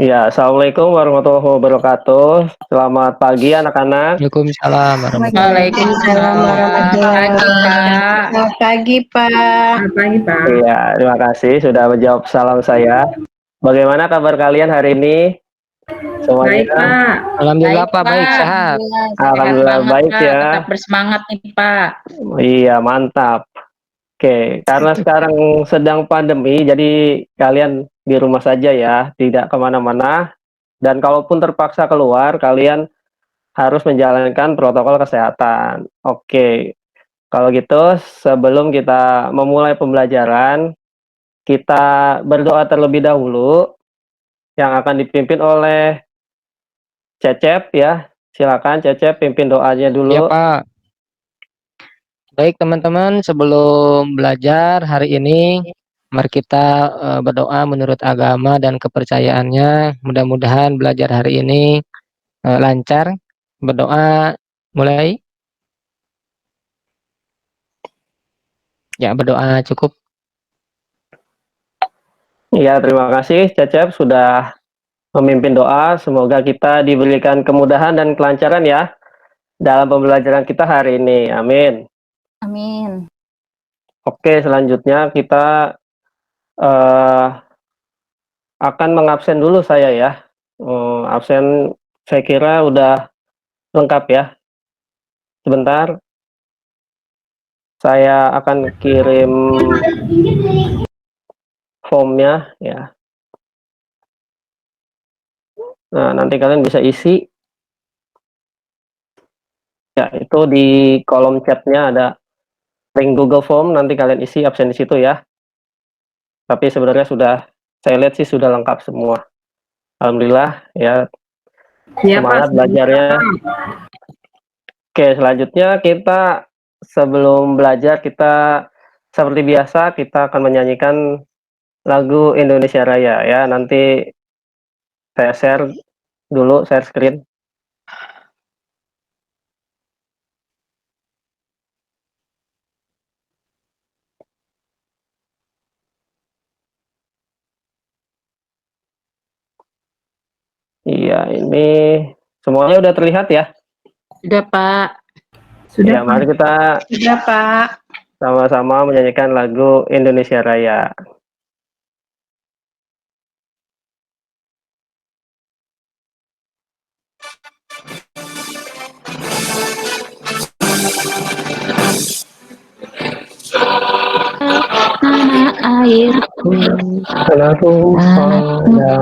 Ya, assalamualaikum warahmatullahi wabarakatuh. Selamat pagi anak-anak. Waalaikumsalam warahmatullahi Waalaikumsalam warahmatullahi Pagi, Pak. wabarakatuh. Selamat pagi, Pak. Selamat pagi, Pak. Iya, terima kasih sudah menjawab salam saya. Bagaimana kabar kalian hari ini? Semuanya? Baik, Pak. Alhamdulillah Pak, baik Pak. sehat. Alhamdulillah, Sehat Alhamdulillah banget, baik Pak. ya. Tetap bersemangat nih, Pak. Iya, mantap. Oke, karena sekarang sedang pandemi, jadi kalian di rumah saja ya, tidak kemana-mana. Dan kalaupun terpaksa keluar, kalian harus menjalankan protokol kesehatan. Oke, kalau gitu sebelum kita memulai pembelajaran, kita berdoa terlebih dahulu yang akan dipimpin oleh Cecep ya. Silakan Cecep pimpin doanya Ya dulu. Pak. Baik teman-teman, sebelum belajar hari ini, mari kita berdoa menurut agama dan kepercayaannya. Mudah-mudahan belajar hari ini lancar. Berdoa mulai. Ya, berdoa cukup. Iya, terima kasih Cecep sudah memimpin doa. Semoga kita diberikan kemudahan dan kelancaran ya dalam pembelajaran kita hari ini. Amin. Amin. Oke, selanjutnya kita eh, akan mengabsen dulu saya ya. Absen saya kira udah lengkap ya. Sebentar, saya akan kirim formnya ya. Nah, nanti kalian bisa isi. Ya, itu di kolom chatnya ada link Google Form, nanti kalian isi absen di situ ya. Tapi sebenarnya saya lihat sih sudah lengkap semua. Alhamdulillah ya, Iya, Pak. semangat belajarnya. Oke, selanjutnya kita sebelum belajar kita seperti biasa kita akan menyanyikan lagu Indonesia Raya ya. Nanti saya share dulu, share screen. Iya, ini semuanya udah terlihat ya. Sudah, Pak. Ya, mari kita Sudah, Pak. sama-sama menyanyikan lagu Indonesia Raya. Tanah airku, Tanahku padaku.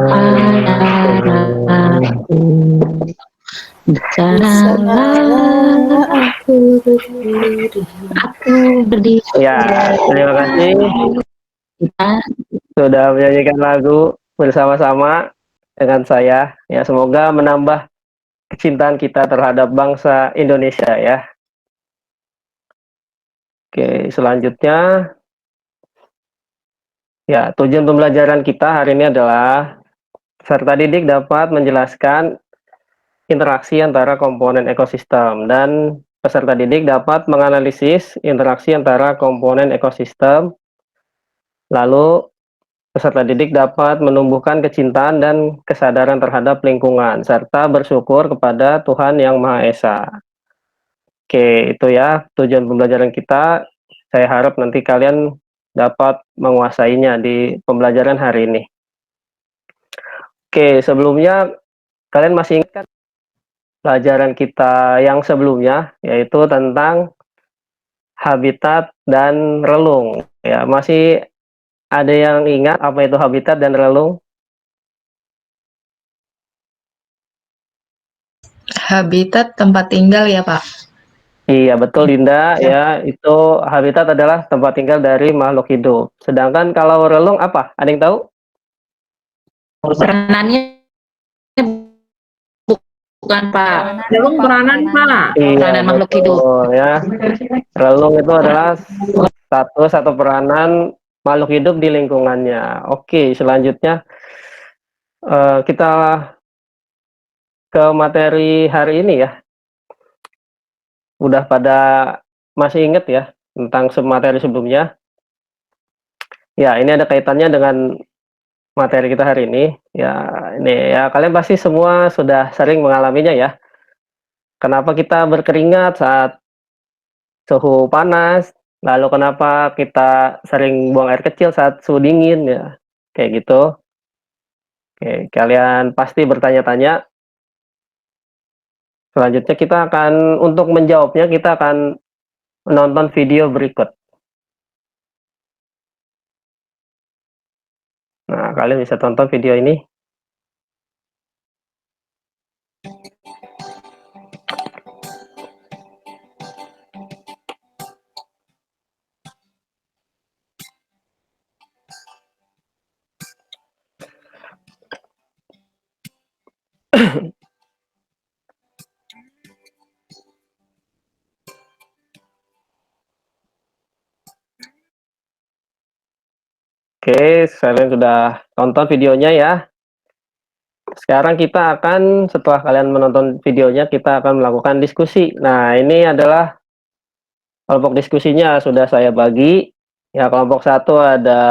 Di sanalah aku berdiri. Ya, terima kasih sudah menyanyikan lagu bersama-sama dengan saya. Ya, semoga menambah kecintaan kita terhadap bangsa Indonesia ya. Oke, selanjutnya ya, tujuan pembelajaran kita hari ini adalah peserta didik dapat menjelaskan interaksi antara komponen ekosistem dan peserta didik dapat menganalisis interaksi antara komponen ekosistem. Lalu peserta didik dapat menumbuhkan kecintaan dan kesadaran terhadap lingkungan serta bersyukur kepada Tuhan Yang Maha Esa. Oke, itu ya tujuan pembelajaran kita. Saya harap nanti kalian dapat menguasainya di pembelajaran hari ini. Oke, sebelumnya kalian masih ingat kan pelajaran kita yang sebelumnya, yaitu tentang habitat dan relung. Ya, masih ada yang ingat apa itu habitat dan relung? Habitat tempat tinggal ya, Pak. Iya, betul Dinda, ya, itu habitat adalah tempat tinggal dari makhluk hidup. Sedangkan kalau relung apa? Ada yang tahu? Peranannya bukan, Pak. Relung peranan, Pak. Iya, Peranan makhluk hidup. betul ya. Relung itu adalah status atau peranan makhluk hidup di lingkungannya. Oke, selanjutnya kita ke materi hari ini ya. Udah pada masih ingat ya tentang materi sebelumnya? Ya, ini ada kaitannya dengan materi kita hari ini. Ya, ini ya kalian pasti semua sudah sering mengalaminya ya. Kenapa kita berkeringat saat suhu panas, lalu kenapa kita sering buang air kecil saat suhu dingin ya, kayak gitu. Oke, kalian pasti bertanya-tanya. Selanjutnya untuk menjawabnya kita akan menonton video berikut. Nah, kalian bisa tonton video ini. Oke, kalian sudah tonton videonya ya. Sekarang setelah kalian menonton videonya, kita akan melakukan diskusi. Nah, ini adalah kelompok diskusinya sudah saya bagi. Ya, kelompok 1 ada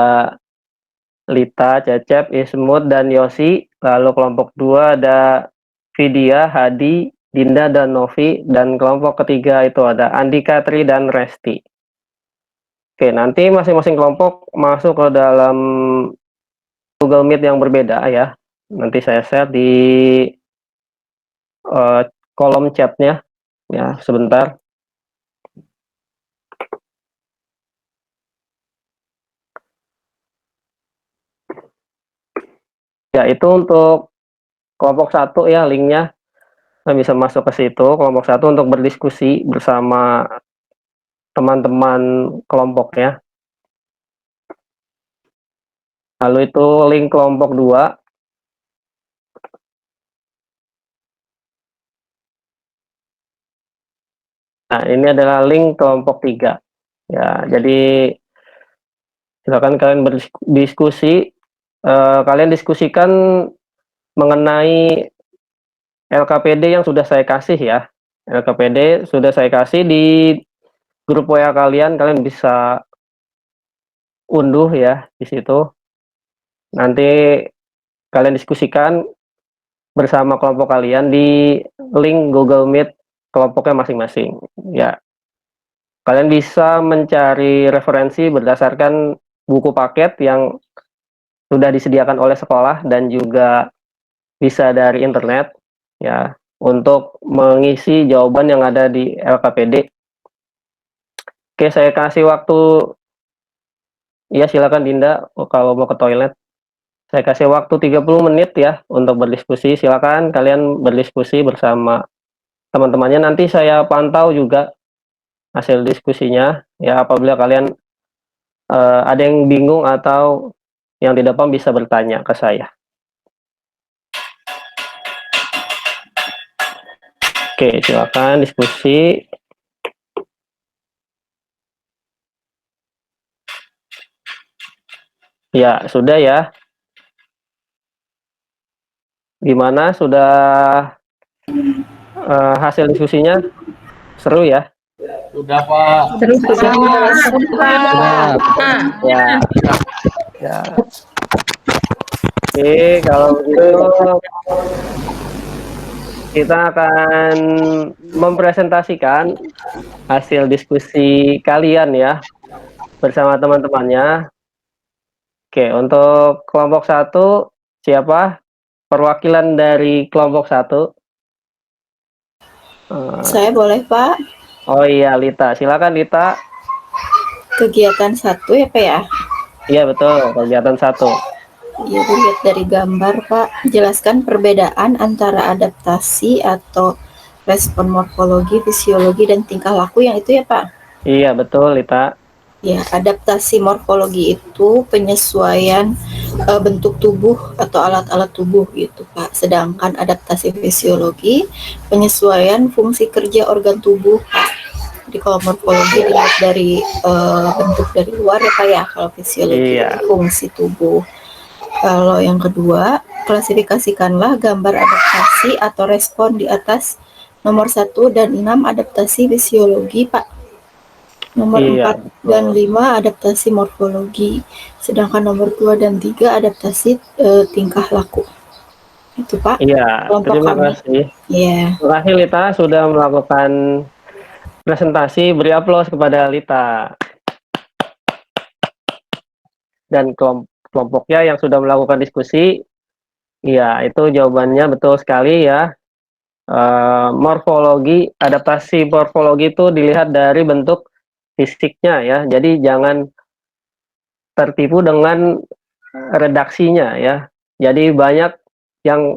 Lita, Cecep, Ismut, dan Yosi. Lalu kelompok 2 ada Vidya, Hadi, Dinda, dan Novi. Dan kelompok ketiga itu ada Andika, Tri, dan Resti. Oke, nanti masing-masing kelompok masuk ke dalam Google Meet yang berbeda ya. Nanti saya share di kolom chatnya ya, sebentar. Ya, itu untuk kelompok 1 ya, linknya bisa masuk ke situ, kelompok 1 untuk berdiskusi bersama teman-teman kelompoknya. Lalu itu link kelompok 2. Nah, ini adalah link kelompok 3. Ya, jadi silakan kalian berdiskusi. Kalian diskusikan mengenai LKPD yang sudah saya kasih ya. LKPD sudah saya kasih di grup WA kalian bisa unduh ya di situ. Nanti kalian diskusikan bersama kelompok kalian di link Google Meet kelompoknya masing-masing. Ya, kalian bisa mencari referensi berdasarkan buku paket yang sudah disediakan oleh sekolah dan juga bisa dari internet ya untuk mengisi jawaban yang ada di LKPD. Oke, saya kasih waktu. Ya, silakan Dinda kalau mau ke toilet. Saya kasih waktu 30 menit ya untuk berdiskusi. Silakan kalian berdiskusi bersama teman-temannya. Nanti saya pantau juga hasil diskusinya. Ya, apabila kalian ada yang bingung atau yang tidak paham bisa bertanya ke saya. Oke, silakan diskusi. Ya, sudah ya. Gimana? Sudah hasil diskusinya? Seru ya? Sudah, Pak. Terus Ya. Ya. Oke, kalau begitu kita akan mempresentasikan hasil diskusi kalian ya bersama teman-temannya. Oke, untuk kelompok 1 siapa? Perwakilan dari kelompok 1. Saya boleh, Pak? Oh iya, Lita. Silakan Lita. Kegiatan 1 ya, Pak ya? Iya, betul. Kegiatan 1. Ya, dilihat dari gambar, Pak. Jelaskan perbedaan antara adaptasi atau respon morfologi, fisiologi, dan tingkah laku yang itu ya, Pak? Iya, betul, Lita. Ya, adaptasi morfologi itu penyesuaian bentuk tubuh atau alat-alat tubuh gitu, Pak. Sedangkan adaptasi fisiologi penyesuaian fungsi kerja organ tubuh, Pak. Jadi kalau morfologi dilihat dari bentuk dari luar ya, Pak ya. Kalau fisiologi Iya. fungsi tubuh. Kalau yang kedua, klasifikasikanlah gambar adaptasi atau respon di atas nomor 1 dan 6 adaptasi fisiologi, Pak. Nomor Iya, 4 dan 5 adaptasi morfologi, sedangkan nomor 2 dan 3 adaptasi tingkah laku. Itu Pak, Iya, kelompok terima kami. kasih. Iya. Terima kasih Lita sudah melakukan presentasi. Beri aplaus kepada Lita dan kelompoknya yang sudah melakukan diskusi. Iya, itu jawabannya betul sekali ya. Morfologi, adaptasi morfologi itu dilihat dari bentuk fisiknya ya. Jadi jangan tertipu dengan redaksinya ya. Jadi banyak yang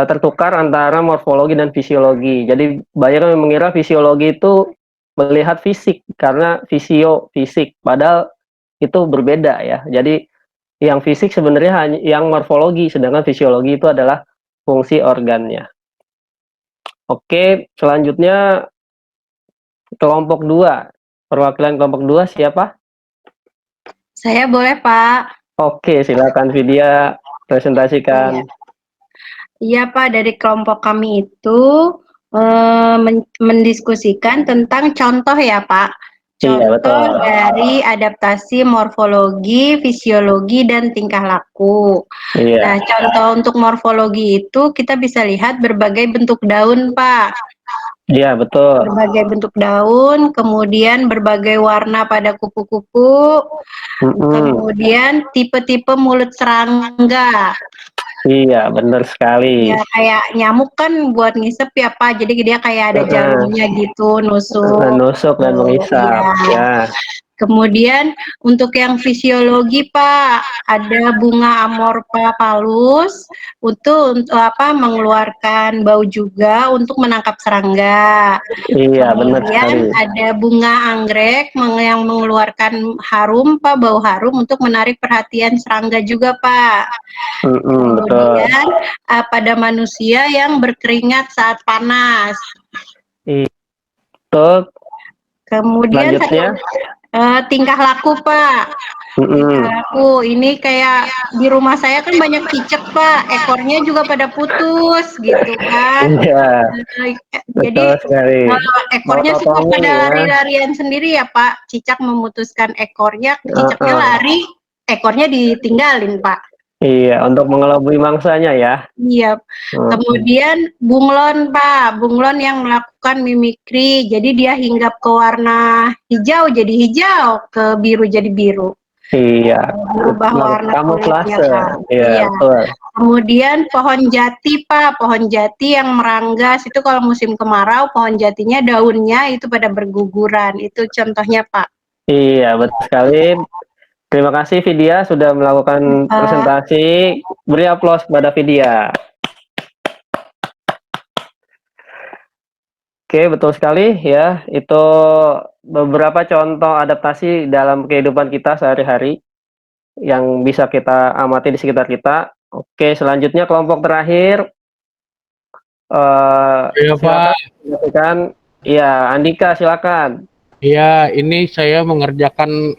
tertukar antara morfologi dan fisiologi. Jadi banyak yang mengira fisiologi itu melihat fisik karena fisik, padahal itu berbeda ya. Jadi yang fisik sebenarnya hanya yang morfologi, sedangkan fisiologi itu adalah fungsi organnya. Oke, selanjutnya kelompok 2. Perwakilan kelompok 2 siapa? Saya boleh, Pak? Oke, silakan Vidya presentasikan. Iya, Pak. Dari kelompok kami itu mendiskusikan tentang contoh ya, Pak. Iya, Contoh betul. dari adaptasi morfologi, fisiologi, dan tingkah laku. Iya. Nah, contoh untuk morfologi itu kita bisa lihat berbagai bentuk daun, Pak. Iya, betul. Berbagai bentuk daun, kemudian berbagai warna pada kupu-kupu, kemudian tipe-tipe mulut serangga. Iya, benar sekali. Ya, kayak nyamuk kan buat ngisep ya, Pak. Jadi dia kayak ada jalurnya gitu, nusuk. Nusuk dan menghisap. Iya. Ya. Kemudian untuk yang fisiologi, Pak, ada bunga Amorpha palus untuk mengeluarkan bau juga untuk menangkap serangga. Iya, benar Kemudian sekali. ada bunga anggrek yang mengeluarkan harum, Pak, bau harum untuk menarik perhatian serangga juga, Pak. Kemudian pada manusia yang berkeringat saat panas. Itu. Kemudian tingkah laku, Pak. Tingkah laku ini kayak di rumah saya kan banyak cicak, Pak. Ekornya juga pada putus gitu kan. Iya. Jadi ekornya suka pada lari-larian sendiri ya, Pak. Cicak memutuskan ekornya, cicaknya lari, ekornya ditinggalin, Pak. Iya, untuk mengelabui mangsanya ya. Iya. Kemudian bunglon, Pak. Bunglon yang melakukan mimikri. Jadi dia hinggap ke warna hijau jadi hijau, ke biru jadi biru. Iya. Berubah warna kulitnya, Pak. Iya, betul. Kemudian pohon jati, Pak. Pohon jati yang meranggas itu kalau musim kemarau, pohon jatinya daunnya itu pada berguguran. Itu contohnya, Pak. Iya, betul sekali. Terima kasih Vidya sudah melakukan presentasi. Beri aplaus kepada Vidya. Oke, betul sekali ya. Itu beberapa contoh adaptasi dalam kehidupan kita sehari-hari yang bisa kita amati di sekitar kita. Oke, selanjutnya kelompok terakhir. Iya, Pak. Silakan. Iya, Andika silakan. Iya, ini saya mengerjakan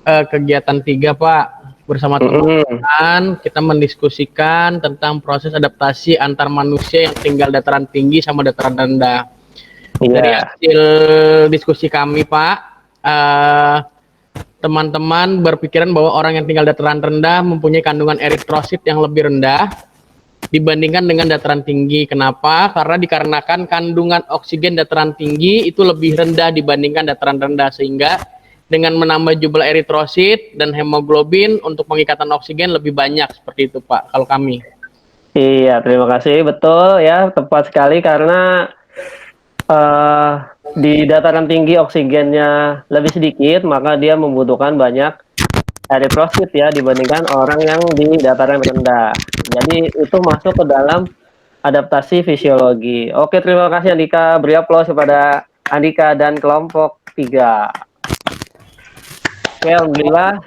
kegiatan 3, Pak. Bersama teman-teman, kita mendiskusikan tentang proses adaptasi antar manusia yang tinggal dataran tinggi sama dataran rendah. Dari hasil diskusi kami, Pak, teman-teman berpikiran bahwa orang yang tinggal dataran rendah mempunyai kandungan eritrosit yang lebih rendah dibandingkan dengan dataran tinggi. Kenapa? Karena dikarenakan kandungan oksigen dataran tinggi itu lebih rendah dibandingkan dataran rendah, sehingga dengan menambah jumlah eritrosit dan hemoglobin untuk pengikatan oksigen lebih banyak. Seperti itu, Pak, kalau kami. Iya, terima kasih. Betul ya, tepat sekali karena di dataran tinggi oksigennya lebih sedikit, maka dia membutuhkan banyak eritrosit ya dibandingkan orang yang di dataran rendah. Jadi itu masuk ke dalam adaptasi fisiologi. Oke, terima kasih Andika. Beri aplaus kepada Andika dan kelompok 3. Oke, alhamdulillah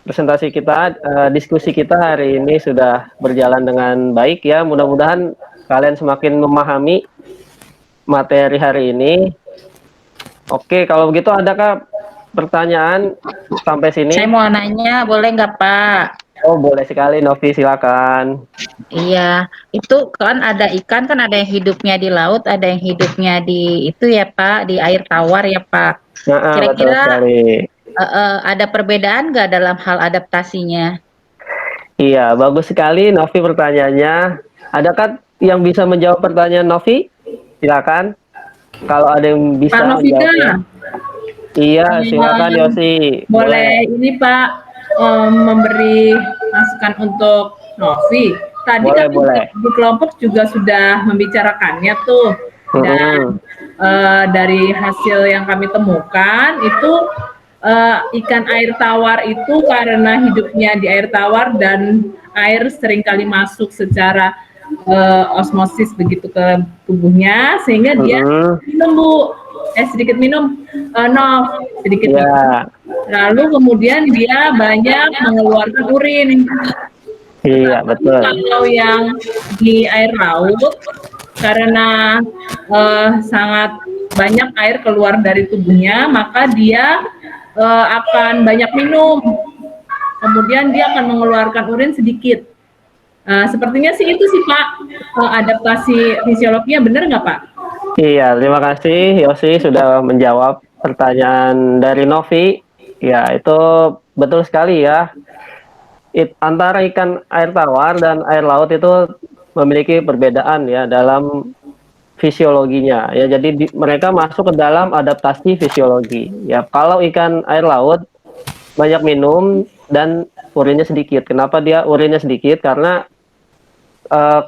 presentasi kita, diskusi kita hari ini sudah berjalan dengan baik ya. Mudah-mudahan kalian semakin memahami materi hari ini. Oke, kalau begitu adakah pertanyaan sampai sini? Saya mau nanya, boleh nggak, Pak? Oh, boleh sekali, Novi, silakan. Iya, itu kan ada ikan, kan ada yang hidupnya di laut, ada yang hidupnya di itu ya, Pak, di air tawar ya, Pak. Betul sekali. Ada perbedaan nggak dalam hal adaptasinya? Iya, bagus sekali Novi pertanyaannya. Adakah yang bisa menjawab pertanyaan Novi? Silakan. Kalau ada yang Pak bisa Novika, menjawabnya. Iya, silakan Yosi. boleh ini Pak memberi masukan untuk Novi. Tadi Boleh, kami boleh. di kelompok juga sudah membicarakannya tuh, dan dari hasil yang kami temukan itu ikan air tawar itu karena hidupnya di air tawar dan air seringkali masuk secara osmosis begitu ke tubuhnya sehingga dia minum Bu, sedikit minum, sedikit minum. Iya, Lalu kemudian dia banyak mengeluarkan urin. iya betul. Kalau yang di air laut karena sangat banyak air keluar dari tubuhnya, maka dia akan banyak minum. Kemudian dia akan mengeluarkan urin sedikit. Sepertinya sih itu sih Pak, adaptasi fisiologinya, benar nggak Pak? Iya, terima kasih Yosi sudah menjawab pertanyaan dari Novi. Ya, itu betul sekali ya. Antara ikan air tawar dan air laut itu memiliki perbedaan ya dalam fisiologinya. Ya, jadi mereka masuk ke dalam adaptasi fisiologi. Ya, kalau ikan air laut banyak minum dan urinnya sedikit. Kenapa dia urinnya sedikit? Karena eh,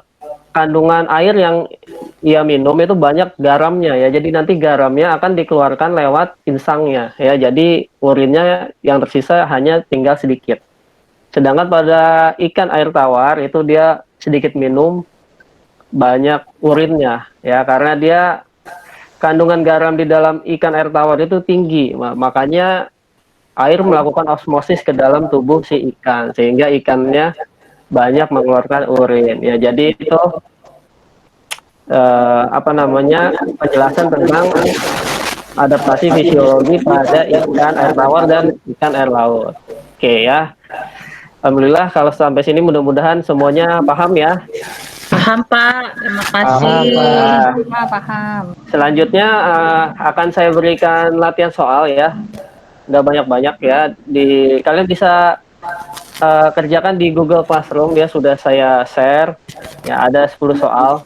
kandungan air yang ia minum itu banyak garamnya ya. Jadi nanti garamnya akan dikeluarkan lewat insangnya ya. Jadi urinnya yang tersisa hanya tinggal sedikit. Sedangkan pada ikan air tawar itu dia sedikit minum banyak urinnya ya karena dia kandungan garam di dalam ikan air tawar itu tinggi. Makanya air melakukan osmosis ke dalam tubuh si ikan sehingga ikannya banyak mengeluarkan urin ya. Jadi itu apa namanya penjelasan tentang adaptasi fisiologi pada ikan air tawar dan ikan air laut. Oke ya, alhamdulillah kalau sampai sini mudah-mudahan semuanya paham ya. Paham Pak, terima kasih. Paham. Selanjutnya akan saya berikan latihan soal ya, nggak banyak-banyak ya. Kalian bisa kerjakan di Google Classroom ya, sudah saya share ya, ada 10 soal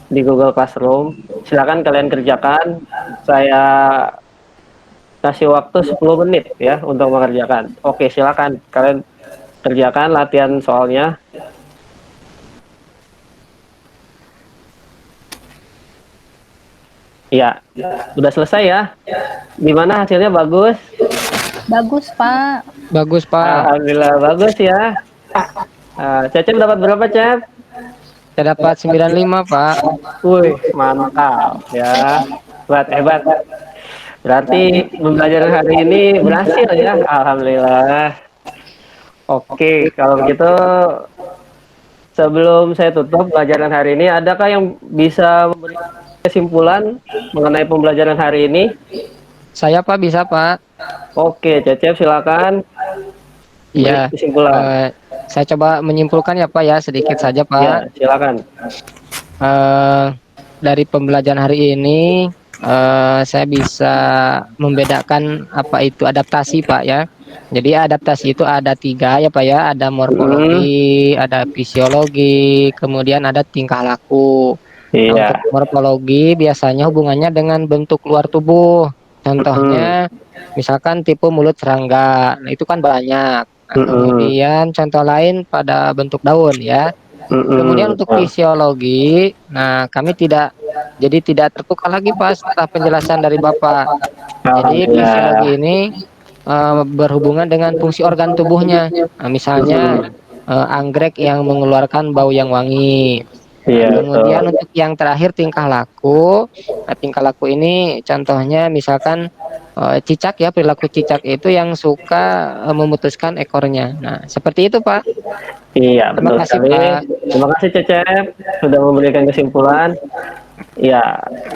di Google Classroom. Silakan kalian kerjakan. Saya kasih waktu 10 menit ya untuk mengerjakan. Oke, silakan kalian kerjakan latihan soalnya. Ya, sudah selesai ya. Gimana hasilnya, bagus? Bagus, Pak. Bagus, Pak. Alhamdulillah bagus ya. Cecep dapat berapa, Cep? Saya dapat 95, Pak. Wih, mantap ya. Hebat, hebat. Berarti pembelajaran hari ini berhasil ya. Alhamdulillah. Oke, kalau begitu sebelum saya tutup pelajaran hari ini, adakah yang bisa memberi kesimpulan mengenai pembelajaran hari ini? Saya, Pak, bisa, Pak. Oke, Cecep silakan. Iya. Kesimpulan. Saya coba menyimpulkan ya, Pak ya, sedikit saja, Pak. Ya, silakan. Dari pembelajaran hari ini saya bisa membedakan apa itu adaptasi, Pak ya. Jadi adaptasi itu ada 3 ya, Pak ya. Ada morfologi, ada fisiologi, kemudian ada tingkah laku. Nah, untuk morfologi biasanya hubungannya dengan bentuk luar tubuh. Contohnya misalkan tipe mulut serangga. Nah, itu kan banyak. Nah, kemudian contoh lain pada bentuk daun ya. Kemudian untuk fisiologi, nah kami tidak tertukar lagi Pak setelah penjelasan dari Bapak. Jadi fisiologi ini berhubungan dengan fungsi organ tubuhnya. Nah, misalnya anggrek yang mengeluarkan bau yang wangi. Nah, kemudian untuk yang terakhir tingkah laku. Nah, tingkah laku ini contohnya misalkan cicak ya, perilaku cicak itu yang suka memutuskan ekornya. Nah, seperti itu Pak. Iya, Terima betul kasih, sekali. Pak. Terima kasih Cecep sudah memberikan kesimpulan. Ya,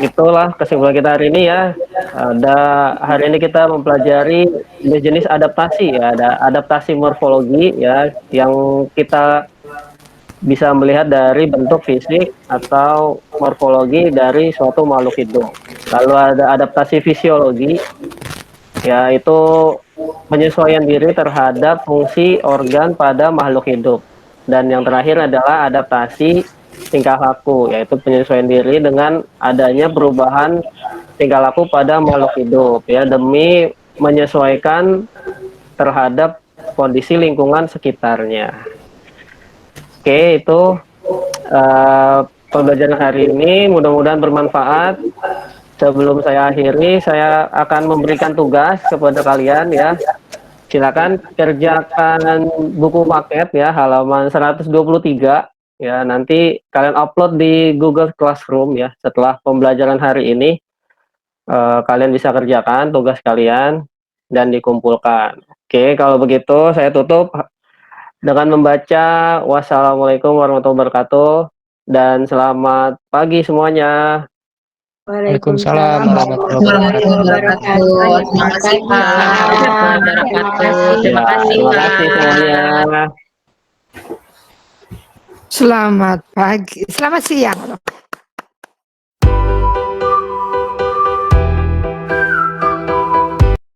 itulah kesimpulan kita hari ini ya. Hari ini kita mempelajari jenis adaptasi ya. Ada adaptasi morfologi ya, yang kita bisa melihat dari bentuk fisik atau morfologi dari suatu makhluk hidup. Lalu ada adaptasi fisiologi, yaitu penyesuaian diri terhadap fungsi organ pada makhluk hidup. Dan yang terakhir adalah adaptasi tingkah laku, yaitu penyesuaian diri dengan adanya perubahan tingkah laku pada makhluk hidup ya, demi menyesuaikan terhadap kondisi lingkungan sekitarnya. Oke, itu pembelajaran hari ini mudah-mudahan bermanfaat. Sebelum saya akhiri, saya akan memberikan tugas kepada kalian ya. Silakan kerjakan buku paket ya, halaman 123 ya. Nanti kalian upload di Google Classroom ya. Setelah pembelajaran hari ini, kalian bisa kerjakan tugas kalian dan dikumpulkan. Oke, kalau begitu saya tutup dengan membaca wassalamualaikum warahmatullahi wabarakatuh dan selamat pagi semuanya. Waalaikumsalam warahmatullahi wabarakatuh. Terima kasih, Pak. Terima kasih, Terima kasih semuanya. Selamat pagi, selamat siang.